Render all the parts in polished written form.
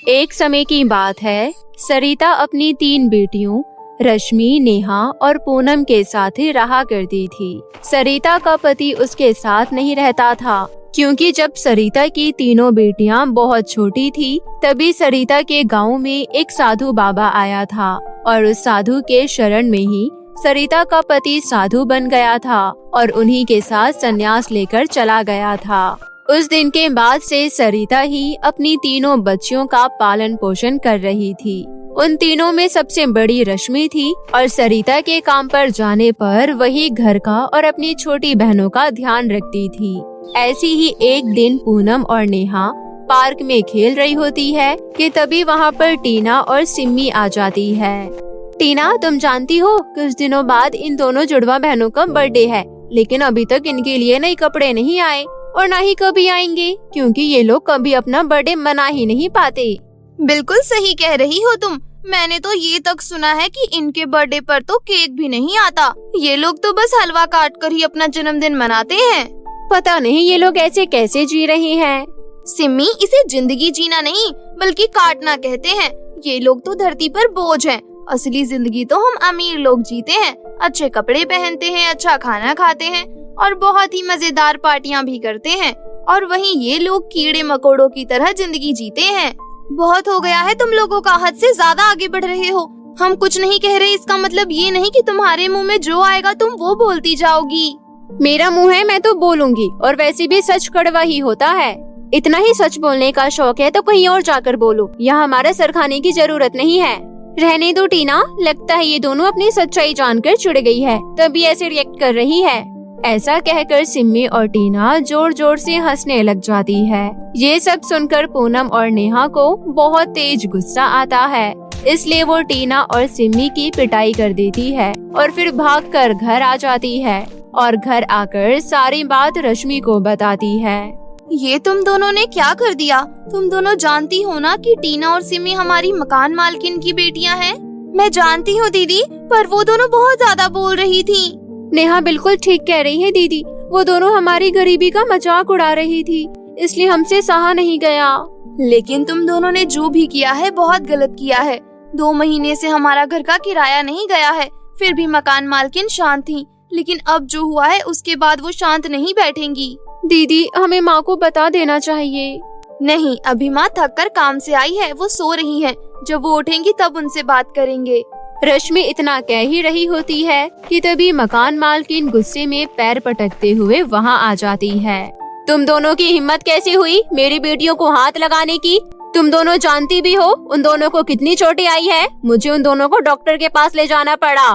एक समय की बात है, सरिता अपनी 3 बेटियों रश्मि, नेहा और पूनम के साथ ही रहा करती थी। सरिता का पति उसके साथ नहीं रहता था, क्योंकि जब सरिता की तीनों बेटियां बहुत छोटी थी, तभी सरिता के गांव में एक साधु बाबा आया था और उस साधु के शरण में ही सरिता का पति साधु बन गया था और उन्हीं के साथ संन्यास लेकर चला गया था। उस दिन के बाद से सरिता ही अपनी तीनों बच्चियों का पालन पोषण कर रही थी। उन तीनों में सबसे बड़ी रश्मि थी और सरिता के काम पर जाने पर वही घर का और अपनी छोटी बहनों का ध्यान रखती थी। ऐसी ही एक दिन पूनम और नेहा पार्क में खेल रही होती है कि तभी वहाँ पर टीना और सिम्मी आ जाती है। टीना, तुम जानती हो कुछ दिनों बाद इन दोनों जुड़वा बहनों का बर्थडे है, लेकिन अभी तक इनके लिए नए कपड़े नहीं आए और ना ही कभी आएंगे, क्योंकि ये लोग कभी अपना बर्थडे मना ही नहीं पाते। बिल्कुल सही कह रही हो तुम। मैंने तो ये तक सुना है कि इनके बर्थडे पर तो केक भी नहीं आता। ये लोग तो बस हलवा काट कर ही अपना जन्मदिन मनाते हैं। पता नहीं ये लोग ऐसे कैसे जी रहे हैं। सिम्मी, इसे जिंदगी जीना नहीं बल्कि काटना कहते हैं। ये लोग तो धरती पर बोझ हैं। असली जिंदगी तो हम अमीर लोग जीते हैं, अच्छे कपड़े पहनते हैं, अच्छा खाना खाते हैं और बहुत ही मजेदार पार्टियां भी करते हैं, और वहीं ये लोग कीड़े मकोड़ों की तरह जिंदगी जीते हैं। बहुत हो गया है तुम लोगों का, हद से ज्यादा आगे बढ़ रहे हो। हम कुछ नहीं कह रहे, इसका मतलब ये नहीं कि तुम्हारे मुंह में जो आएगा तुम वो बोलती जाओगी। मेरा मुंह है, मैं तो बोलूंगी, और वैसे भी सच कड़वा ही होता है। इतना ही सच बोलने का शौक है तो कहीं और जाकर बोलो, यहाँ हमारा सर खाने की जरूरत नहीं है। रहने दो टीना, लगता है ये दोनों अपनी सच्चाई जानकर चिढ़ गई है, तभी ऐसे रिएक्ट कर रही है। ऐसा कहकर सिम्मी और टीना जोर जोर से हंसने लग जाती है। ये सब सुनकर पूनम और नेहा को बहुत तेज गुस्सा आता है, इसलिए वो टीना और सिम्मी की पिटाई कर देती है और फिर भागकर घर आ जाती है और घर आकर सारी बात रश्मि को बताती है। ये तुम दोनों ने क्या कर दिया? तुम दोनों जानती हो ना कि टीना और सिमी हमारी मकान मालकिन की बेटियां हैं। मैं जानती हूँ दीदी, पर वो दोनों बहुत ज्यादा बोल रही थी। नेहा बिल्कुल ठीक कह रही है दीदी, वो दोनों हमारी गरीबी का मजाक उड़ा रही थी, इसलिए हमसे सहा नहीं गया। लेकिन तुम दोनों ने जो भी किया है बहुत गलत किया है। 2 महीने से हमारा घर का किराया नहीं गया है, फिर भी मकान मालकिन शांत थी, लेकिन अब जो हुआ है उसके बाद वो शांत नहीं बैठेंगी। दीदी, हमें माँ को बता देना चाहिए। नहीं, अभी माँ थक कर काम से आई है, वो सो रही है। जब वो उठेंगी तब उनसे बात करेंगे। रश्मि इतना कह ही रही होती है कि तभी मकान मालकिन गुस्से में पैर पटकते हुए वहाँ आ जाती है। तुम दोनों की हिम्मत कैसे हुई मेरी बेटियों को हाथ लगाने की? तुम दोनों जानती भी हो उन दोनों को कितनी चोटें आई है। मुझे उन दोनों को डॉक्टर के पास ले जाना पड़ा।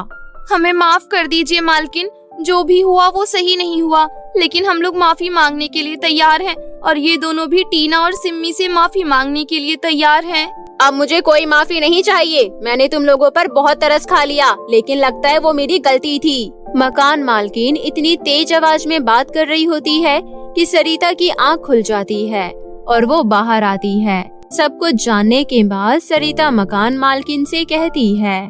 हमें माफ कर दीजिए मालकिन, जो भी हुआ वो सही नहीं हुआ, लेकिन हम लोग माफी मांगने के लिए तैयार हैं और ये दोनों भी टीना और सिम्मी से माफी मांगने के लिए तैयार हैं। अब मुझे कोई माफी नहीं चाहिए। मैंने तुम लोगों पर बहुत तरस खा लिया, लेकिन लगता है वो मेरी गलती थी। मकान मालकिन इतनी तेज आवाज में बात कर रही होती है कि सरिता की आंख खुल जाती है और वो बाहर आती है। सब कुछ जानने के बाद सरिता मकान मालकिन से कहती है,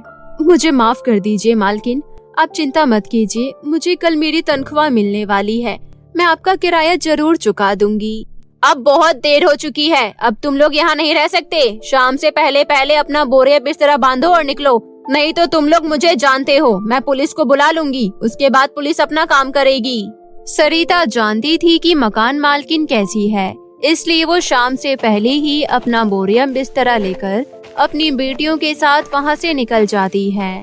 मुझे माफ कर दीजिए मालकिन, आप चिंता मत कीजिए, मुझे कल मेरी तनख्वाह मिलने वाली है, मैं आपका किराया जरूर चुका दूंगी। अब बहुत देर हो चुकी है, अब तुम लोग यहाँ नहीं रह सकते। शाम से पहले पहले अपना बोरिया बिस्तरा बांधो और निकलो, नहीं तो तुम लोग मुझे जानते हो, मैं पुलिस को बुला लूंगी, उसके बाद पुलिस अपना काम करेगी। सरिता जानती थी कि मकान मालकिन कैसी है, इसलिए वो शाम से पहले ही अपना बोरिया बिस्तरा लेकर अपनी बेटियों के साथ वहाँ से निकल जाती है।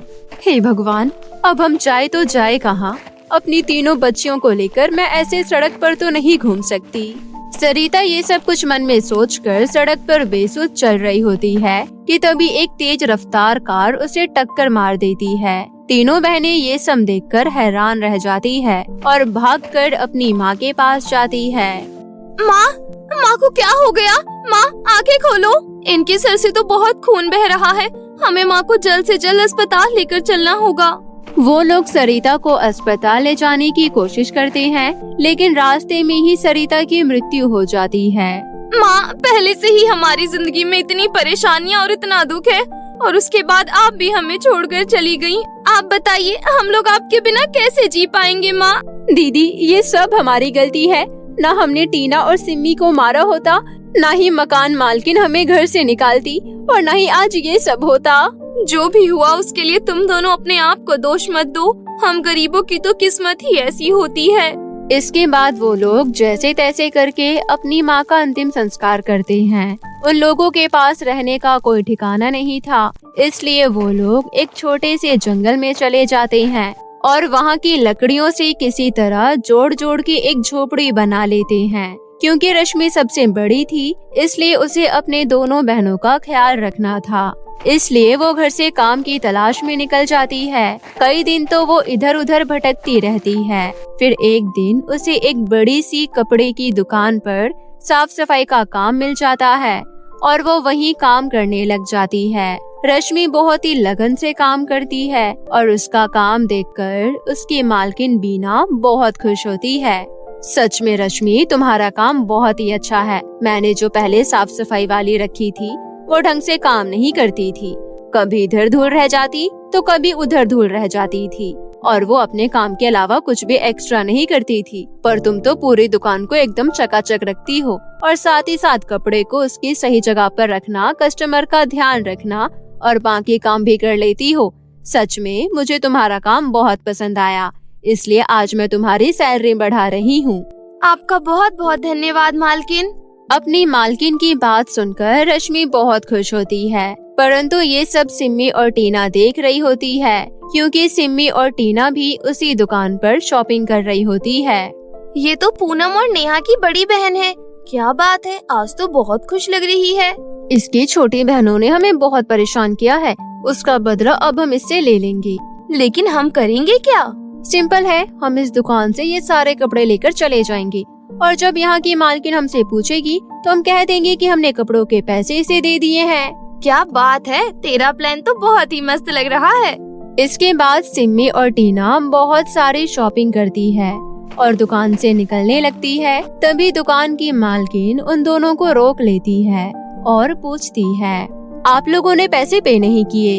हे भगवान, अब हम जाए तो जाए कहाँ? अपनी तीनों बच्चियों को लेकर मैं ऐसे सड़क पर तो नहीं घूम सकती। सरिता ये सब कुछ मन में सोचकर सड़क पर बेसुध चल रही होती है कि तभी एक तेज रफ्तार कार उसे टक्कर मार देती है। तीनों बहनें ये सब देखकर हैरान रह जाती है और भागकर अपनी माँ के पास जाती है। माँ को क्या हो गया? माँ, आंखें खोलो, इनके सर से तो बहुत खून बह रहा है, हमें माँ को जल्द से जल्द अस्पताल लेकर चलना होगा। वो लोग सरिता को अस्पताल ले जाने की कोशिश करते हैं, लेकिन रास्ते में ही सरिता की मृत्यु हो जाती है। माँ, पहले से ही हमारी जिंदगी में इतनी परेशानियाँ और इतना दुख है, और उसके बाद आप भी हमें छोड़कर चली गयी। आप बताइए, हम लोग आपके बिना कैसे जी पाएंगे माँ? दीदी, ये सब हमारी गलती है। ना हमने टीना और सिम्मी को मारा होता, ना ही मकान मालकिन हमें घर से निकालती, और ना ही आज ये सब होता। जो भी हुआ उसके लिए तुम दोनों अपने आप को दोष मत दो। हम गरीबों की तो किस्मत ही ऐसी होती है। इसके बाद वो लोग जैसे तैसे करके अपनी माँ का अंतिम संस्कार करते हैं। उन लोगों के पास रहने का कोई ठिकाना नहीं था, इसलिए वो लोग एक छोटे से जंगल में चले जाते हैं और वहाँ की लकड़ियों से किसी तरह जोड़ जोड़ के एक झोपड़ी बना लेते हैं। क्योंकि रश्मि सबसे बड़ी थी, इसलिए उसे अपने दोनों बहनों का ख्याल रखना था, इसलिए वो घर से काम की तलाश में निकल जाती है। कई दिन तो वो इधर उधर भटकती रहती है। फिर एक दिन उसे एक बड़ी सी कपड़े की दुकान पर साफ सफाई का काम मिल जाता है और वो वहीं काम करने लग जाती है। रश्मि बहुत ही लगन से काम करती है और उसका काम देखकर उसकी मालकिन बीना बहुत खुश होती है। सच में रश्मि, तुम्हारा काम बहुत ही अच्छा है। मैंने जो पहले साफ सफाई वाली रखी थी वो ढंग से काम नहीं करती थी, कभी इधर धूल रह जाती तो कभी उधर धूल रह जाती थी, और वो अपने काम के अलावा कुछ भी एक्स्ट्रा नहीं करती थी। पर तुम तो पूरी दुकान को एकदम चकाचक रखती हो और साथ ही साथ कपड़े को उसकी सही जगह पर रखना, कस्टमर का ध्यान रखना और बाकी काम भी कर लेती हो। सच में मुझे तुम्हारा काम बहुत पसंद आया, इसलिए आज मैं तुम्हारी सैलरी बढ़ा रही हूँ। आपका बहुत बहुत धन्यवाद मालकिन। अपनी मालकिन की बात सुनकर रश्मि बहुत खुश होती है, परंतु ये सब सिम्मी और टीना देख रही होती है, क्योंकि सिम्मी और टीना भी उसी दुकान पर शॉपिंग कर रही होती है। ये तो पूनम और नेहा की बड़ी बहन है। क्या बात है, आज तो बहुत खुश लग रही है। इसकी छोटी बहनों ने हमें बहुत परेशान किया है, उसका बदला अब हम इससे ले लेंगे। लेकिन हम करेंगे क्या? सिंपल है, हम इस दुकान से ये सारे कपड़े लेकर चले जाएंगे और जब यहाँ की मालकिन हमसे पूछेगी तो हम कह देंगे कि हमने कपड़ों के पैसे इसे दे दिए हैं। क्या बात है, तेरा प्लान तो बहुत ही मस्त लग रहा है। इसके बाद सिम्मी और टीना बहुत सारी शॉपिंग करती है और दुकान से निकलने लगती है। तभी दुकान की मालकिन उन दोनों को रोक लेती है और पूछती है, आप लोगों ने पैसे पे नहीं किए?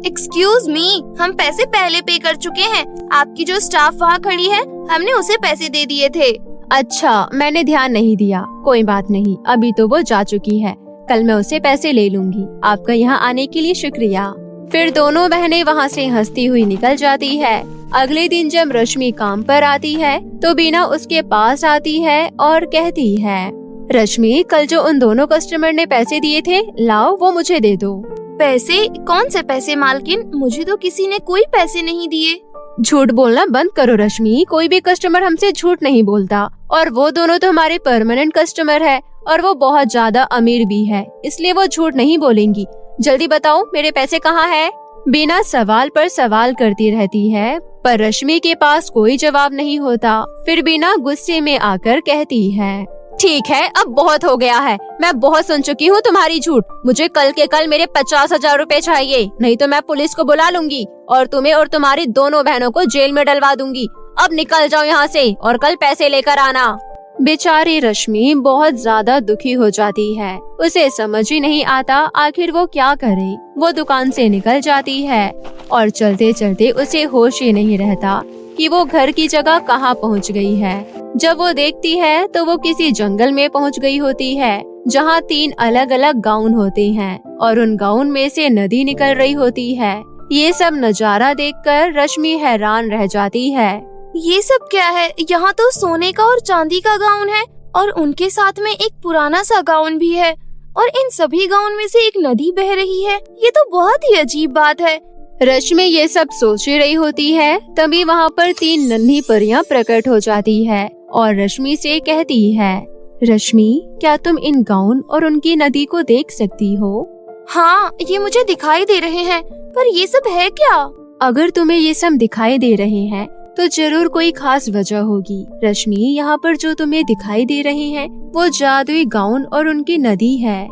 एक्सक्यूज मी, हम पैसे पहले पे कर चुके हैं। आपकी जो स्टाफ वहाँ खड़ी है, हमने उसे पैसे दे दिए थे। अच्छा, मैंने ध्यान नहीं दिया। कोई बात नहीं, अभी तो वो जा चुकी है, कल मैं उसे पैसे ले लूंगी। आपका यहाँ आने के लिए शुक्रिया। फिर दोनों बहनें वहाँ से हंसती हुई निकल जाती है। अगले दिन जब रश्मि काम पर आती है तो बीना उसके पास आती है और कहती है, रश्मि, कल जो उन दोनों कस्टमर ने पैसे दिए थे, लाओ वो मुझे दे दो। पैसे? कौन से पैसे मालकिन? मुझे तो किसी ने कोई पैसे नहीं दिए। झूठ बोलना बंद करो रश्मि, कोई भी कस्टमर हमसे झूठ नहीं बोलता, और वो दोनों तो हमारे परमानेंट कस्टमर है और वो बहुत ज्यादा अमीर भी है, इसलिए वो झूठ नहीं बोलेंगी। जल्दी बताओ मेरे पैसे कहाँ है? बीना सवाल पर सवाल करती रहती है, पर रश्मि के पास कोई जवाब नहीं होता। फिर बीना गुस्से में आकर कहती है, ठीक है, अब बहुत हो गया है, मैं बहुत सुन चुकी हूँ तुम्हारी झूठ। मुझे कल के कल मेरे 50,000 रुपए चाहिए, नहीं तो मैं पुलिस को बुला लूंगी और तुम्हें और तुम्हारी दोनों बहनों को जेल में डलवा दूंगी। अब निकल जाओ यहाँ से और कल पैसे लेकर आना। बेचारी रश्मि बहुत ज्यादा दुखी हो जाती है, उसे समझ ही नहीं आता आखिर वो क्या करे। वो दुकान से निकल जाती है और चलते चलते उसे होश ही नहीं रहता कि वो घर की जगह कहाँ पहुँच गई है। जब वो देखती है तो वो किसी जंगल में पहुँच गई होती है, जहाँ 3 अलग अलग गाउन होते हैं और उन गाउन में से नदी निकल रही होती है। ये सब नजारा देखकर रश्मि हैरान रह जाती है। ये सब क्या है? यहाँ तो सोने का और चांदी का गाउन है और उनके साथ में एक पुराना सा गाउन भी है और इन सभी गाउन में से एक नदी बह रही है। ये तो बहुत ही अजीब बात है। रश्मि ये सब सोच ही रही होती है, तभी वहाँ पर 3 नन्ही परियां प्रकट हो जाती है और रश्मि से कहती है, रश्मि, क्या तुम इन गाउन और उनकी नदी को देख सकती हो? हाँ, ये मुझे दिखाई दे रहे हैं, पर ये सब है क्या? अगर तुम्हें ये सब दिखाई दे रहे हैं तो जरूर कोई खास वजह होगी। रश्मि, यहाँ पर जो तुम्हें दिखाई दे रहे हैं वो जादुई गाउन और उनकी नदी है।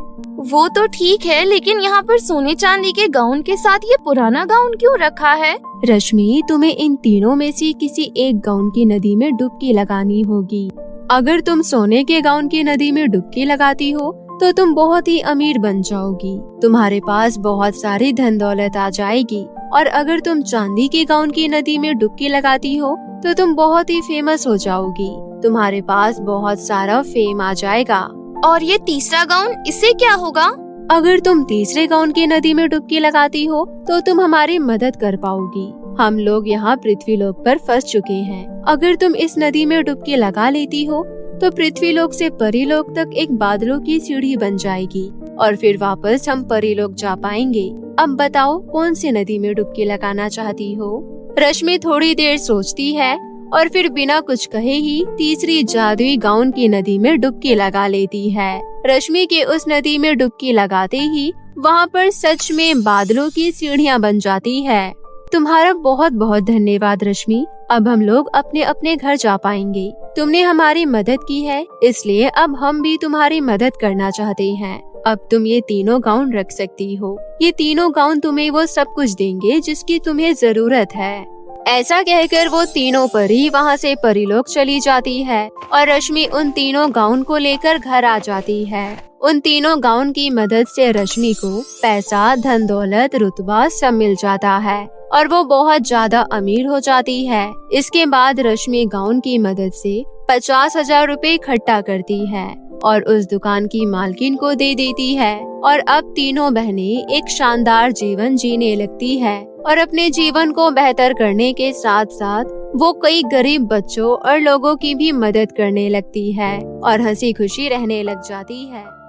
वो तो ठीक है, लेकिन यहाँ पर सोने चांदी के गाउन के साथ ये पुराना गाउन क्यों रखा है? रश्मि, तुम्हें इन तीनों में से किसी एक गाउन की नदी में डुबकी लगानी होगी। अगर तुम सोने के गाउन की नदी में डुबकी लगाती हो तो तुम बहुत ही अमीर बन जाओगी, तुम्हारे पास बहुत सारी धन दौलत आ जाएगी। और अगर तुम चांदी के गाउन की नदी में डुबकी लगाती हो तो तुम बहुत ही फेमस हो जाओगी, तुम्हारे पास बहुत सारा फेम आ जाएगा। और ये तीसरा गाउन, इससे क्या होगा? अगर तुम तीसरे गाउन की नदी में डुबकी लगाती हो तो तुम हमारी मदद कर पाओगी। हम लोग यहाँ पृथ्वीलोक पर फंस चुके हैं। अगर तुम इस नदी में डुबकी लगा लेती हो तो पृथ्वीलोक से परीलोक तक एक बादलों की सीढ़ी बन जाएगी और फिर वापस हम परीलोक जा पाएंगे। अब बताओ कौन सी नदी में डुबकी लगाना चाहती हो? रश्मि थोड़ी देर सोचती है और फिर बिना कुछ कहे ही तीसरी जादुई गाउन की नदी में डुबकी लगा लेती है। रश्मि के उस नदी में डुबकी लगाते ही वहाँ पर सच में बादलों की सीढ़ियाँ बन जाती है। तुम्हारा बहुत बहुत धन्यवाद रश्मि। अब हम लोग अपने अपने घर जा पाएंगे। तुमने हमारी मदद की है, इसलिए अब हम भी तुम्हारी मदद करना चाहते हैं। अब तुम ये तीनों गाउन रख सकती हो। ये तीनों गाउन तुम्हें वो सब कुछ देंगे जिसकी तुम्हें जरूरत है। ऐसा कहकर वो तीनों परी वहाँ से परीलोक चली जाती है और रश्मि उन तीनों गाउन को लेकर घर आ जाती है। उन तीनों गाउन की मदद से रश्मि को पैसा, धन दौलत, रुतबा सब मिल जाता है और वो बहुत ज्यादा अमीर हो जाती है। इसके बाद रश्मि गाउन की मदद से 50,000 रुपए इकट्ठा करती है और उस दुकान की मालकिन को दे देती है और अब तीनों बहनें एक शानदार जीवन जीने लगती है और अपने जीवन को बेहतर करने के साथ साथ वो कई गरीब बच्चों और लोगों की भी मदद करने लगती है और हंसी खुशी रहने लग जाती है।